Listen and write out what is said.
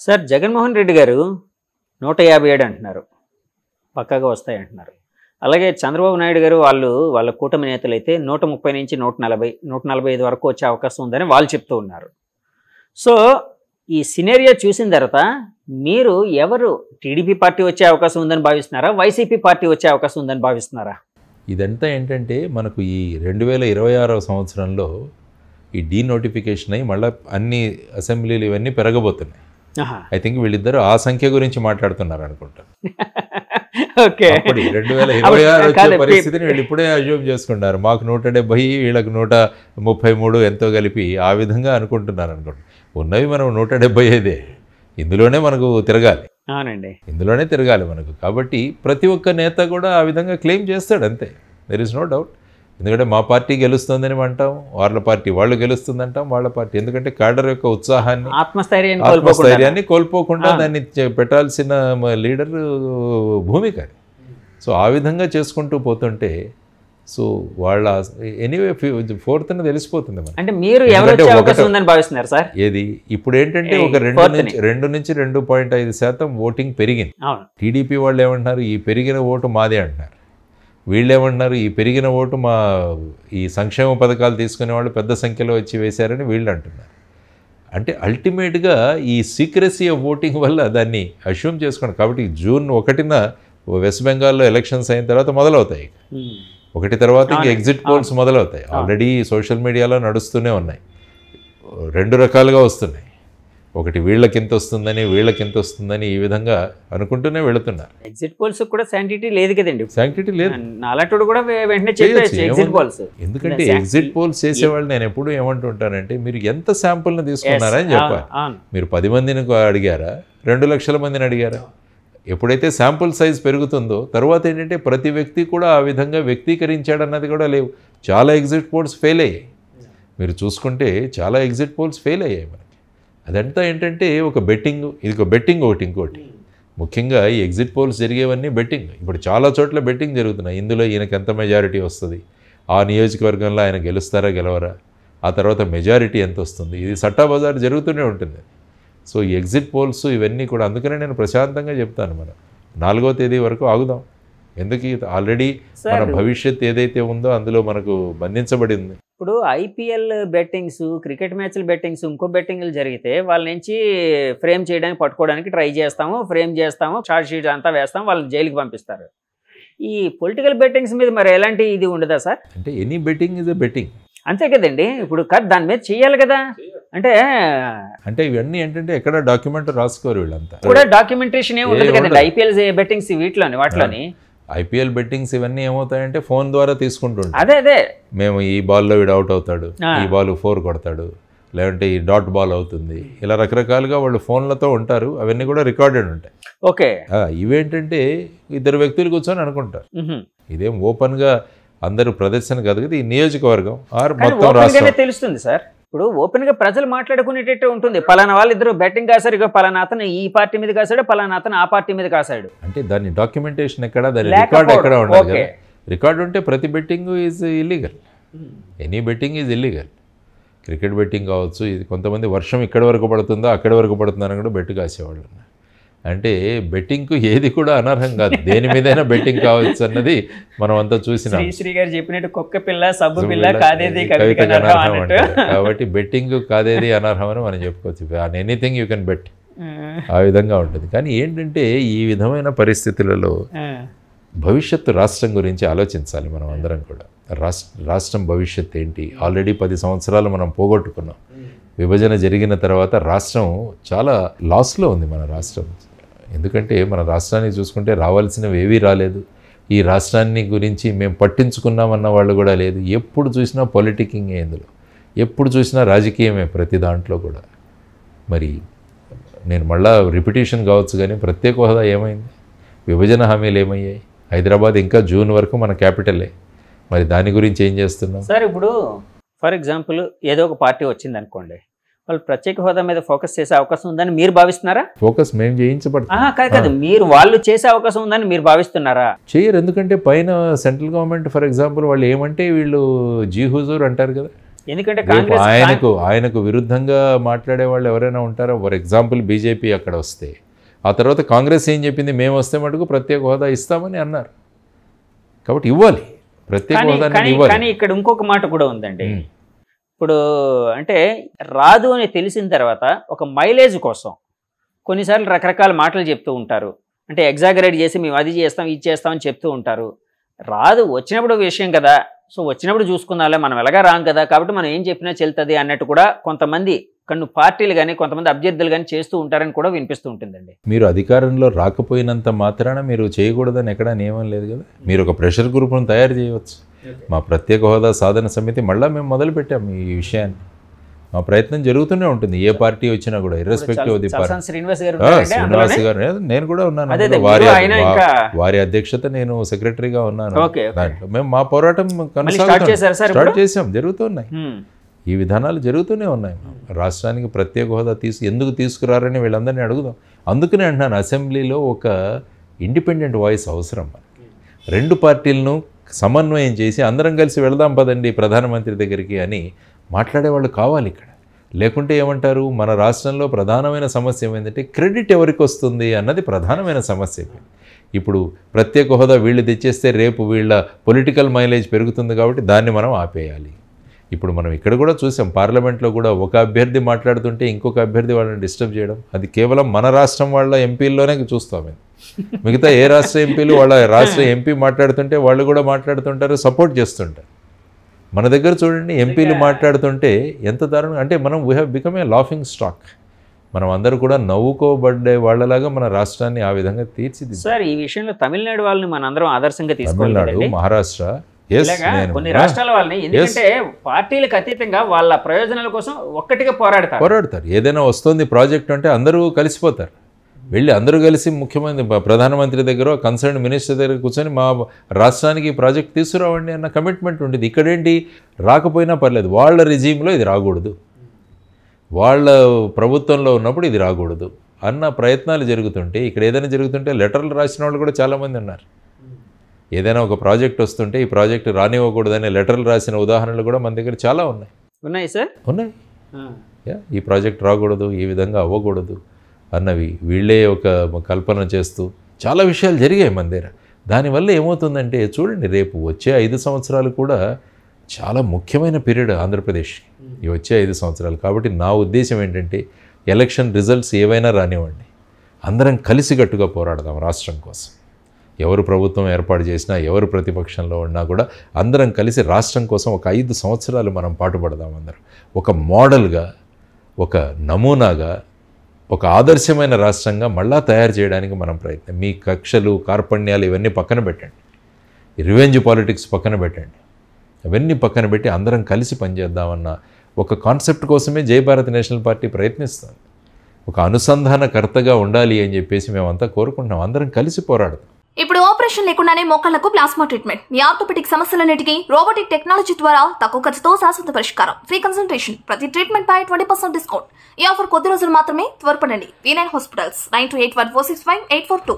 Sir Jaganmohan Reddy గారు 157 అంటున్నారు, పక్కాగా వస్తాయి అంటున్నారు. అలాగే చంద్రబాబు నాయుడు గారు వాళ్ళ కూటమి నేతలు అయితే 130 నుంచి 140, 145 వరకు వచ్చే అవకాశం ఉందని వాళ్ళు చెప్తూ ఉన్నారు. సో ఈ సినేరియో చూసిన తర్వాత మీరు ఎవరు టీడీపీ పార్టీ వచ్చే అవకాశం ఉందని భావిస్తున్నారా, వైసీపీ పార్టీ వచ్చే అవకాశం ఉందని భావిస్తున్నారా? ఇదంతా ఏంటంటే మనకు ఈ 2026వ సంవత్సరంలో ఈ డీనోటిఫికేషన్ అయ్యి మళ్ళీ అన్ని అసెంబ్లీలు ఇవన్నీ పెరగబోతున్నాయి. ఐ థింక్ వీళ్ళిద్దరూ ఆ సంఖ్య గురించి మాట్లాడుతున్నారు అనుకుంటా. ఓకే, 2026 వచ్చే పరిస్థితిని వీళ్ళు ఇప్పుడే అజ్యూమ్ చేసుకుంటారు. మాకు 170, వీళ్ళకి 133 ఎంతో కలిపి ఆ విధంగా అనుకుంటున్నారు అనుకుంటా. ఉన్నవి మనం 175, ఇందులోనే మనకు తిరగాలి. అవునండి, ఇందులోనే తిరగాలి మనకు. కాబట్టి ప్రతి ఒక్క నేత కూడా ఆ విధంగా క్లెయిమ్ చేస్తాడు, అంతే. There is no doubt. ఎందుకంటే మా పార్టీ గెలుస్తుందని అంటాం, వాళ్ళ పార్టీ వాళ్ళు గెలుస్తుందంటాం, వాళ్ళ పార్టీ. ఎందుకంటే కాడర్ యొక్క ఉత్సాహాన్ని, ఆత్మస్థైర్యాన్ని కోల్పోకుండా దాన్ని పెట్టాల్సిన లీడర్ భూమిక. సో ఆ విధంగా చేసుకుంటూ పోతుంటే సో వాళ్ళ ఎనీవే 4th తెలిసిపోతుంది మనకి. అంటే మీరు ఎవరు అవకాశం ఉందని భావిస్తున్నారు సార్? ఏది ఇప్పుడు ఏంటంటే ఒక 2 నుంచి 2.5% ఓటింగ్ పెరిగింది. టీడీపీ వాళ్ళు ఏమంటున్నారు, ఈ పెరిగిన ఓటు మాదే అంటున్నారు. వీళ్ళు ఏమంటున్నారు, ఈ పెరిగిన ఓటు మా ఈ సంక్షేమ పథకాలు తీసుకునే వాళ్ళు పెద్ద సంఖ్యలో వచ్చి వేశారని వీళ్ళు అంటున్నారు. అంటే అల్టిమేట్గా ఈ సీక్రెసీ ఆఫ్ ఓటింగ్ వల్ల దాన్ని అష్యూమ్ చేసుకోండి. కాబట్టి June 1న వెస్ట్ బెంగాల్లో ఎలక్షన్స్ అయిన తర్వాత మొదలవుతాయి. 1 తర్వాత ఇంక ఎగ్జిట్ పోల్స్ మొదలవుతాయి. ఆల్రెడీ సోషల్ మీడియాలో నడుస్తూనే ఉన్నాయి, 2 రకాలుగా వస్తున్నాయి. ఒకటి వీళ్ళకి ఎంత వస్తుందని, వీళ్ళకి ఎంత వస్తుందని, ఈ విధంగా అనుకుంటూనే వెళుతున్నారు. ఎగ్జిట్ పోల్స్ కూడా శాంటిటీ లేదు కదండి. శాంటిటీ లేదు, అలాంటి కూడా వెంటనే చేయొచ్చు ఎగ్జిట్ పోల్స్. ఎందుకంటే ఎగ్జిట్ పోల్స్ చేసేవాళ్ళు నేను ఎప్పుడు ఏమంటుంటానంటే, మీరు ఎంత శాంపుల్ని తీసుకున్నారని చెప్పాలి. మీరు 10 మందిని అడిగారా, 2 లక్షల మందిని అడిగారా? ఎప్పుడైతే శాంపుల్ సైజ్ పెరుగుతుందో తర్వాత ఏంటంటే ప్రతి వ్యక్తి కూడా ఆ విధంగా వ్యక్తీకరించాడన్నది కూడా లేవు. చాలా ఎగ్జిట్ పోల్స్ ఫెయిల్ అయ్యాయి. మీరు చూసుకుంటే చాలా ఎగ్జిట్ పోల్స్ ఫెయిల్ అయ్యాయి మనకి. అదంతా ఏంటంటే ఒక బెట్టింగ్, ఇది ఒక బెట్టింగ్ ఒకటి, ఇంకోటి. ముఖ్యంగా ఈ ఎగ్జిట్ పోల్స్ జరిగేవన్నీ బెట్టింగ్. ఇప్పుడు చాలా చోట్ల బెట్టింగ్ జరుగుతున్నాయి. ఇందులో ఈయనకి ఎంత మెజారిటీ వస్తుంది, ఆ నియోజకవర్గంలో ఆయన గెలుస్తారా గెలవరా, ఆ తర్వాత మెజారిటీ ఎంత వస్తుంది, ఇది సట్టా బజార్ జరుగుతూనే ఉంటుంది. సో ఈ ఎగ్జిట్ పోల్స్ ఇవన్నీ కూడా, అందుకనే నేను ప్రశాంతంగా చెప్తాను, మనం 4వ తేదీ వరకు ఆగుదాం. ఎందుకు, ఆల్రెడీ మన భవిష్యత్ ఏదైతే ఉందో అందులో మనకు బంధించబడింది. ఇప్పుడు ఐపీఎల్ బెట్టింగ్స్, క్రికెట్ మ్యాచ్లు బెట్టింగ్స్, ఇంకో బెట్టింగ్లు జరిగితే వాళ్ళ నుంచి ఫ్రేమ్ చేయడానికి పట్టుకోవడానికి ట్రై చేస్తాము, ఫ్రేమ్ చేస్తాము, ఛార్జ్ షీట్ అంతా వేస్తాము, వాళ్ళని జైలుకి పంపిస్తారు. ఈ పొలిటికల్ బెట్టింగ్స్ మీద మరి ఎలాంటి ఇది ఉండదా సార్? అంటే any betting is a betting, అంతే కదండి. ఇప్పుడు దాని మీద చెయ్యాలి కదా. అంటే ఇవన్నీ ఏంటంటే ఎక్కడ డాక్యుమెంట్ రాసుకోరు వీళ్ళంతా. కూడా డాక్యుమెంటేషన్ ఏమి ఉండదు కదండి ఐపీఎల్ బెట్టింగ్స్ వాటిలోని. ఐపీఎల్ బెట్టింగ్స్ ఇవన్నీ ఏమవుతాయంటే ఫోన్ ద్వారా తీసుకుంటుంటాం. అదే మేము ఈ బాల్లో వీడు అవుట్ అవుతాడు, ఈ బాల్ 4 కొడతాడు, లేదంటే ఈ డాట్ బాల్ అవుతుంది, ఇలా రకరకాలుగా వాళ్ళు ఫోన్లతో ఉంటారు. అవన్నీ కూడా రికార్డెడ్ ఉంటాయి. ఓకే, ఇవేంటంటే 2 వ్యక్తులు కూర్చొని అనుకుంటారు. ఇదేం ఓపెన్గా అందరూ ప్రదర్శన కాదు కదా. ఈ నియోజకవర్గం మొత్తం రాష్ట్రం తెలుస్తుంది సార్. ఇప్పుడు ఓపెన్ గా ప్రజలు మాట్లాడుకునేటట్టు ఉంటుంది. పలానా వాళ్ళు ఇద్దరు బెట్టింగ్ కాసారు, ఇక పలానా అతను ఈ పార్టీ మీద కాసాడు, పలానా అతను ఆ పార్టీ మీద కాసాడు. అంటే దాని డాక్యుమెంటేషన్ ఎక్కడ, దాని రికార్డ్ ఎక్కడ ఉండదు కదా. రికార్డ్ ఉంటే ప్రతి betting is illegal. Any betting is illegal. Cricket betting కావచ్చు, ఇది కొంతమంది వర్షం ఇక్కడి వరకు పడుతుందో అక్కడి వరకు పడుతుందని కూడా బెట్టు కాసేవాళ్ళు. అంటే బెట్టింగ్కు ఏది కూడా అనర్హం కాదు, దేని మీదైనా బెట్టింగ్ కావచ్చు అన్నది మనం అంతా చూసినాం. శ్రీ గారు చెప్పినట్టు కుక్క పిల్ల సబ్బు పిల్ల కాదేది కవితకు అనర్హం అంటారు. కాబట్టి బెట్టింగ్ కాదేది అనర్హం అని మనం చెప్పుకోవచ్చు. On anything you can bet, ఆ విధంగా ఉంటుంది. కానీ ఏంటంటే ఈ విధమైన పరిస్థితులలో భవిష్యత్తు రాష్ట్రం గురించి ఆలోచించాలి మనం అందరం కూడా. రాష్ట్రం భవిష్యత్తు ఏంటి? ఆల్రెడీ 10 సంవత్సరాలు మనం పోగొట్టుకున్నాం. విభజన జరిగిన తర్వాత రాష్ట్రం చాలా లాస్లో ఉంది మన రాష్ట్రం. ఎందుకంటే మన రాష్ట్రాన్ని చూసుకుంటే రావాల్సినవి ఏవీ రాలేదు. ఈ రాష్ట్రాన్ని గురించి మేము పట్టించుకున్నామన్న వాళ్ళు కూడా లేదు. ఎప్పుడు చూసినా పొలిటికింగే, ఇందులో ఎప్పుడు చూసినా రాజకీయమే ప్రతి దాంట్లో కూడా. మరి నేను మళ్ళా రిపిటేషన్ కావచ్చు కానీ ప్రత్యేక హోదా ఏమైంది? విభజన హామీలు ఏమయ్యాయి? హైదరాబాద్ ఇంకా జూన్ వరకు మన క్యాపిటలే. మరి దాని గురించి ఏం చేస్తున్నాం సార్? ఇప్పుడు ఫర్ ఎగ్జాంపుల్ ఏదో ఒక పార్టీ వచ్చింది అనుకోండి, వాళ్ళు ప్రత్యేక హోదా మీద ఫోకస్ చేసే అవకాశం ఉందని మీరు భావిస్తున్నారా? ఫోకస్ మేము చేయించబడుతుంది కాదు, మీరు వాళ్ళు చేసే అవకాశం ఉందని మీరు భావిస్తున్నారా? చేయరు. ఎందుకంటే పైన సెంట్రల్ గవర్నమెంట్ ఫర్ ఎగ్జాంపుల్ వాళ్ళు ఏమంటే వీళ్ళు జీ హుజూర్ అంటారు కదా, ఎందుకంటే ఆయనకు విరుద్ధంగా మాట్లాడే వాళ్ళు ఎవరైనా ఉంటారో, ఫర్ ఎగ్జాంపుల్ బీజేపీ అక్కడ వస్తే, ఆ తర్వాత కాంగ్రెస్ ఏం చెప్పింది, మేము వస్తే మటుకు ప్రత్యేక హోదా ఇస్తామని అన్నారు. కాబట్టి ఇవ్వాలి, ప్రత్యేక హోదా ఇవ్వాలి. కానీ ఇక్కడ ఇంకొక మాట కూడా ఉందండి. ఇప్పుడు అంటే రాదు అని తెలిసిన తర్వాత ఒక మైలేజ్ కోసం కొన్నిసార్లు రకరకాల మాటలు చెప్తూ ఉంటారు. అంటే ఎగ్జాగరేట్ చేసి మేము అది చేస్తాం ఇది చేస్తామని చెప్తూ ఉంటారు. రాదు, వచ్చినప్పుడు విషయం కదా, సో వచ్చినప్పుడు చూసుకుందాంలే, మనం ఎలాగా రాం కదా, కాబట్టి మనం ఏం చెప్పినా చెల్తుంది అన్నట్టు కూడా కొంతమంది కొన్ని పార్టీలు కానీ కొంతమంది అభ్యర్థులు కానీ చేస్తూ ఉంటారని కూడా వినిపిస్తూ ఉంటుందండి. మీరు అధికారంలో రాకపోయినంత మాత్రాన మీరు చేయకూడదని ఎక్కడా నియమం లేదు కదా. మీరు ఒక ప్రెషర్ గ్రూప్ను తయారు చేయవచ్చు. మా ప్రత్యేక హోదా సాధన సమితి మళ్ళీ మేము మొదలుపెట్టాము ఈ విషయాన్ని. మా ప్రయత్నం జరుగుతూనే ఉంటుంది, ఏ పార్టీ వచ్చినా కూడా, irrespective of the party. Srinivas గారు, నేను కూడా ఉన్నాను, వారి అధ్యక్షత నేను సెక్రటరీగా ఉన్నాను. దాంట్లో మేము మా పోరాటం స్టార్ట్ చేసాం, జరుగుతున్నాయి ఈ విధానాలు, జరుగుతూనే ఉన్నాయి. రాష్ట్రానికి ప్రత్యేక హోదా ఎందుకు తీసుకురారని వీళ్ళందరినీ అడుగుదాం. అందుకనే అంటున్నాను, అసెంబ్లీలో ఒక ఇండిపెండెంట్ వాయిస్ అవసరం. రెండు పార్టీలను సమన్వయం చేసి అందరం కలిసి వెళదాం పదండి ప్రధానమంత్రి దగ్గరికి అని మాట్లాడేవాళ్ళు కావాలి ఇక్కడ. లేకుంటే ఏమంటారు, మన రాష్ట్రంలో ప్రధానమైన సమస్య ఏమైందంటే క్రెడిట్ ఎవరికి వస్తుంది అన్నది ప్రధానమైన సమస్య. ఇప్పుడు ప్రత్యేక హోదా వీళ్ళు తెచ్చేస్తే రేపు వీళ్ళ పొలిటికల్ మైలేజ్ పెరుగుతుంది కాబట్టి దాన్ని మనం ఆపేయాలి. ఇప్పుడు మనం ఇక్కడ కూడా చూసాం, పార్లమెంట్లో కూడా ఒక అభ్యర్థి మాట్లాడుతుంటే ఇంకొక అభ్యర్థి వాళ్ళని డిస్టర్బ్ చేయడం, అది కేవలం మన రాష్ట్రం వాళ్ళ ఎంపీల్లోనే చూస్తాం. మిగతా ఏ రాష్ట్ర ఎంపీలు వాళ్ళ రాష్ట్ర ఎంపీ మాట్లాడుతుంటే వాళ్ళు కూడా మాట్లాడుతుంటారు, సపోర్ట్ చేస్తుంటారు. మన దగ్గర చూడండి, ఎంపీలు మాట్లాడుతుంటే ఎంత దారుణం అంటే, మనం we have become a laughing stock. మనం అందరూ కూడా నవ్వుకోబడ్డే వాళ్ళలాగా మన రాష్ట్రాన్ని ఆ విధంగా తీర్చిది. సార్, ఈ విషయంలో తమిళనాడు వాళ్ళని మనందరం ఆదర్శంగా తీసుకోవాలి. తమిళనాడు, మహారాష్ట్ర, కొన్ని రాష్ట్రాల వాళ్ళని, ఎందుకంటే పార్టీలకు అతీతంగా వాళ్ళ ప్రయోజనాల కోసం ఒక్కటిగా పోరాడతారు. ఏదైనా వస్తుంది ప్రాజెక్ట్ అంటే అందరూ కలిసిపోతారు, వెళ్ళి అందరూ కలిసి ముఖ్యమంత్రి ప్రధానమంత్రి దగ్గర కన్సర్న్ మినిస్టర్ దగ్గర కూర్చొని మా రాష్ట్రానికి ఈ ప్రాజెక్ట్ తీసుకురావండి అన్న కమిట్మెంట్ ఉండేది. ఇక్కడేంటి, రాకపోయినా పర్లేదు, వాళ్ళ రిజీమ్లో ఇది రాకూడదు, వాళ్ళ ప్రభుత్వంలో ఉన్నప్పుడు ఇది రాకూడదు అన్న ప్రయత్నాలు జరుగుతుంటే, ఇక్కడ ఏదైనా జరుగుతుంటే లెటర్లు రాసిన వాళ్ళు కూడా చాలామంది ఉన్నారు. ఏదైనా ఒక ప్రాజెక్ట్ వస్తుంటే ఈ ప్రాజెక్ట్ రానివ్వకూడదనే లెటర్లు రాసిన ఉదాహరణలు కూడా మన దగ్గర చాలా ఉన్నాయి సార్. ఉన్నాయి, ఈ ప్రాజెక్ట్ రాకూడదు, ఈ విధంగా అవ్వకూడదు అన్నవి వీళ్ళే ఒక కల్పన చేస్తూ చాలా విషయాలు జరిగాయి మన దగ్గర. దానివల్ల ఏమవుతుందంటే చూడండి, రేపు వచ్చే 5 సంవత్సరాలు కూడా చాలా ముఖ్యమైన పీరియడ్ ఆంధ్రప్రదేశ్కి, ఈ వచ్చే 5 సంవత్సరాలు. కాబట్టి నా ఉద్దేశం ఏంటంటే, ఎలక్షన్ రిజల్ట్స్ ఏవైనా రానివ్వండి, అందరం కలిసికట్టుగా పోరాడదాం రాష్ట్రం కోసం. ఎవరు ప్రభుత్వం ఏర్పాటు చేసినా, ఎవరు ప్రతిపక్షంలో ఉన్నా కూడా అందరం కలిసి రాష్ట్రం కోసం ఒక 5 సంవత్సరాలు మనం పాటుపడదాం. అందరం ఒక మోడల్గా, ఒక నమూనాగా, ఒక ఆదర్శమైన రాష్ట్రంగా మళ్ళా తయారు చేయడానికి మనం ప్రయత్నం. మీ కక్షలు, కార్పణ్యాలు ఇవన్నీ పక్కన పెట్టండి, రివెంజ్ పాలిటిక్స్ పక్కన పెట్టండి, అవన్నీ పక్కన పెట్టి అందరం కలిసి పనిచేద్దామన్న ఒక కాన్సెప్ట్ కోసమే జై భారత్ నేషనల్ పార్టీ ప్రయత్నిస్తుంది. ఒక అనుసంధానకర్తగా ఉండాలి అని చెప్పేసి మేమంతా కోరుకుంటున్నాం. అందరం కలిసి పోరాడదాం. ఇప్పుడు ఆపరేషన్ లేకుండానే మోకాళ్లకు ప్లాస్మా ట్రీట్మెంట్, మీ ఆర్థోపెడిక్ సమస్యలన్నిటికీ రోబోటిక్ టెక్నాలజీ ద్వారా తక్కువ ఖర్చుతో శాశ్వత పరిష్కారం, ఫ్రీ కన్సల్టేషన్, ప్రతి ట్రీట్మెంట్ పై 20% డిస్కౌంట్. ఈ ఆఫర్ కొద్ది రోజులు మాత్రమే, త్వరపడండి. V9 hospitals, 9281465842.